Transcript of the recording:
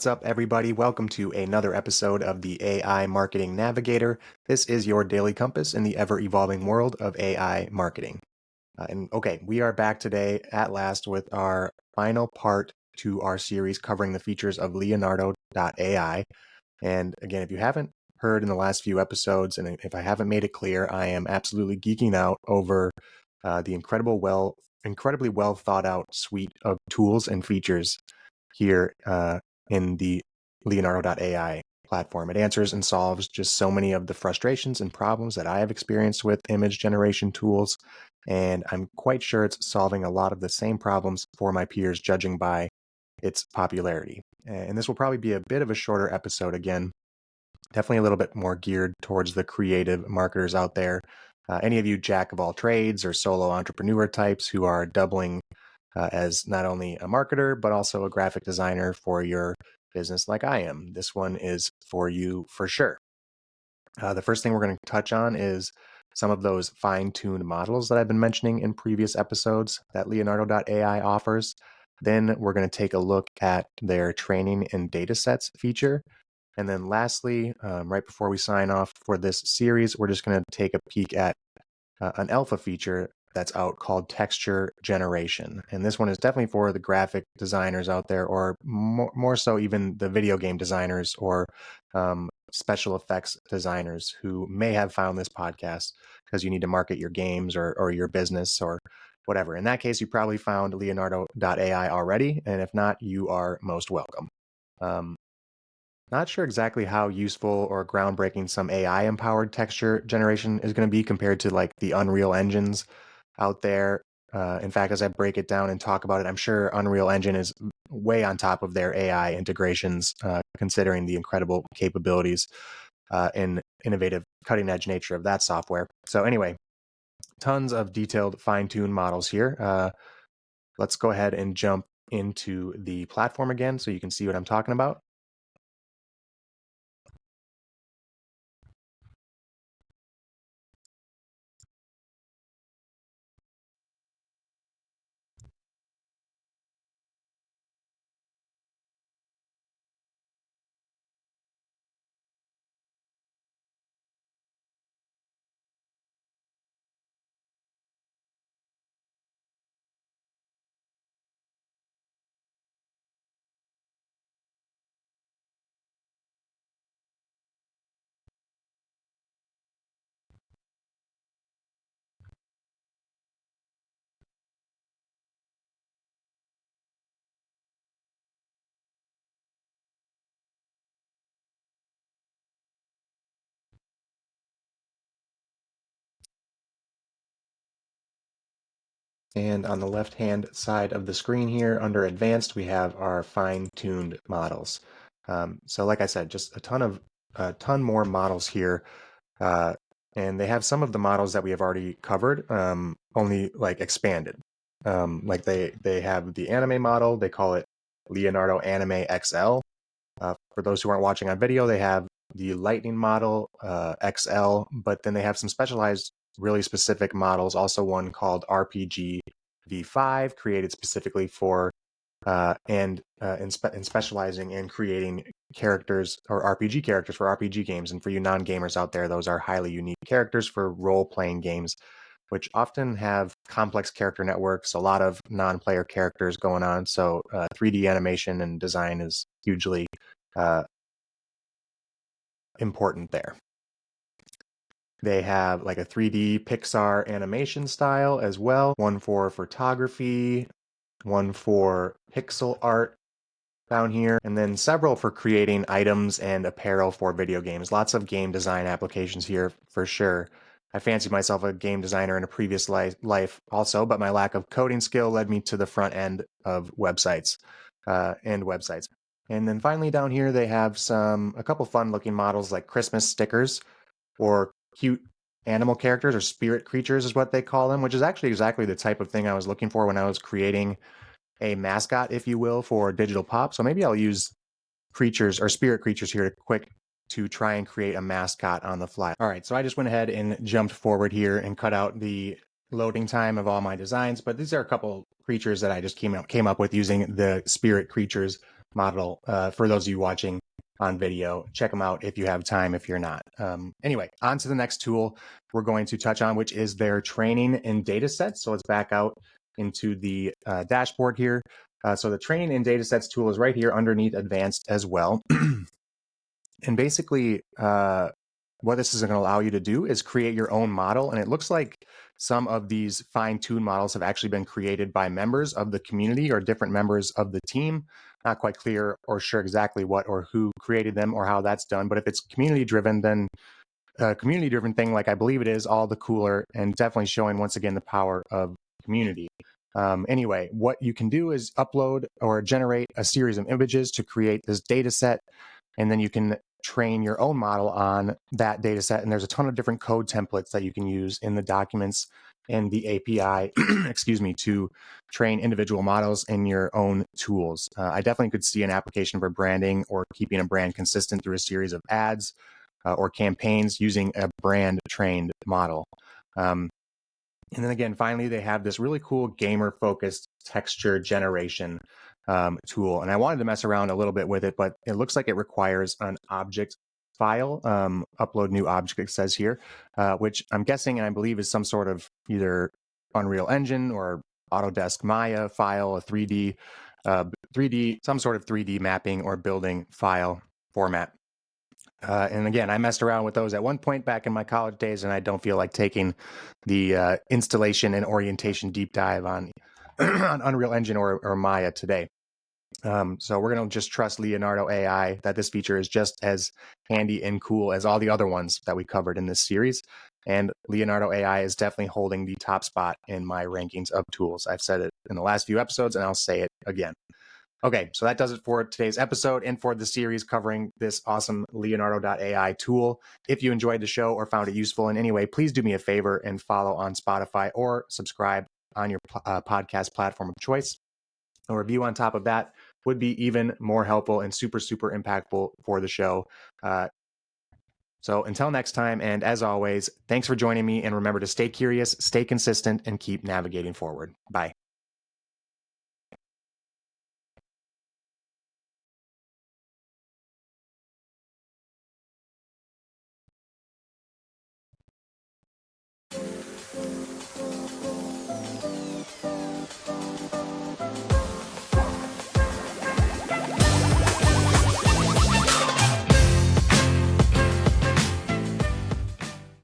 What's up, everybody? Welcome to another episode of the AI Marketing Navigator. This is your daily compass in the ever-evolving world of AI marketing. We are back today at last with our final part to our series covering the features of Leonardo.ai. And again, if you haven't heard in the last few episodes, and if I haven't made it clear, I am absolutely geeking out over the incredibly well thought out suite of tools and features here in the Leonardo.ai platform. It answers and solves just so many of the frustrations and problems that I have experienced with image generation tools. And I'm quite sure it's solving a lot of the same problems for my peers, judging by its popularity. And this will probably be a bit of a shorter episode again, definitely a little bit more geared towards the creative marketers out there. Any of you jack of all trades or solo entrepreneur types who are doubling as not only a marketer, but also a graphic designer for your business like I am. This one is for you for sure. The first thing we're going to touch on is some of those fine-tuned models that I've been mentioning in previous episodes that Leonardo.ai offers. Then we're going to take a look at their training and datasets feature. And then lastly, right before we sign off for this series, we're just going to take a peek at an alpha feature that's out called texture generation. And this one is definitely for the graphic designers out there, or more so even the video game designers or special effects designers who may have found this podcast because you need to market your games or your business or whatever. In that case, you probably found Leonardo.ai already. And if not, you are most welcome. Not sure exactly how useful or groundbreaking some AI-empowered texture generation is going to be compared to like the Unreal engines out there. In fact, as I break it down and talk about it, I'm sure Unreal Engine is way on top of their AI integrations, considering the incredible capabilities and innovative cutting-edge nature of that software. So anyway, tons of detailed fine-tuned models here. Let's go ahead and jump into the platform again so you can see what I'm talking about. And on the left-hand side of the screen here, under Advanced, we have our fine-tuned models. So like I said, just a ton more models here. And they have some of the models that we have already covered, only like expanded. Like they have the anime model, they call it Leonardo Anime XL. For those who aren't watching on video, they have the Lightning model XL, but then they have some specialized, really specific models, also one called RPG V5, created specifically for and specializing in creating characters or RPG characters for RPG games. And for you non-gamers out there, those are highly unique characters for role-playing games, which often have complex character networks, a lot of non-player characters going on. So 3D animation and design is hugely important there. They have like a 3D Pixar animation style as well, one for photography, one for pixel art down here, and then several for creating items and apparel for video games. Lots of game design applications here for sure. I fancied myself a game designer in a previous life also, but my lack of coding skill led me to the front end of websites and websites. And then finally down here, they have a couple fun looking models like Christmas stickers or cute animal characters, or spirit creatures is what they call them, which is actually exactly the type of thing I was looking for when I was creating a mascot, if you will, for Digital Pop. So maybe I'll use creatures or spirit creatures here to try and create a mascot on the fly. All right, so I just went ahead and jumped forward here and cut out the loading time of all my designs, but these are a couple creatures that I just came up with using the spirit creatures model for those of you watching on video. Check them out if you have time, if you're not. Anyway, on to the next tool we're going to touch on, which is their training in datasets. So let's back out into the dashboard here. So the training in datasets tool is right here underneath advanced as well. And basically, what this is going to allow you to do is create your own model. And it looks like some of these fine-tuned models have actually been created by members of the community or different members of the team. Not quite clear or sure exactly what or who created them or how that's done. But if it's community-driven, then a community-driven thing, like I believe it is, all the cooler, and definitely showing, once again, the power of community. Anyway, what you can do is upload or generate a series of images to create this data set, and then you can train your own model on that data set. And there's a ton of different code templates that you can use in the documents and the API, excuse me, to train individual models in your own tools. I definitely could see an application for branding or keeping a brand consistent through a series of ads or campaigns using a brand trained model. And then again, finally, they have this really cool gamer-focused texture generation tool. And I wanted to mess around a little bit with it, but it looks like it requires an object file, upload new object, it says here, which I'm guessing and I believe is some sort of either Unreal Engine or Autodesk Maya file, a 3D, some sort of 3D mapping or building file format. And again, I messed around with those at one point back in my college days, and I don't feel like taking the installation and orientation deep dive on, on Unreal Engine or Maya today. So we're going to just trust Leonardo.ai that this feature is just as handy and cool as all the other ones that we covered in this series. And Leonardo.ai is definitely holding the top spot in my rankings of tools. I've said it in the last few episodes, and I'll say it again. Okay, so that does it for today's episode and for the series covering this awesome Leonardo.ai tool. If you enjoyed the show or found it useful in any way, please do me a favor and follow on Spotify or subscribe on your podcast platform of choice. A review on top of that would be even more helpful and super, super impactful for the show. So until next time, and as always, thanks for joining me, and remember to stay curious, stay consistent, and keep navigating forward. Bye.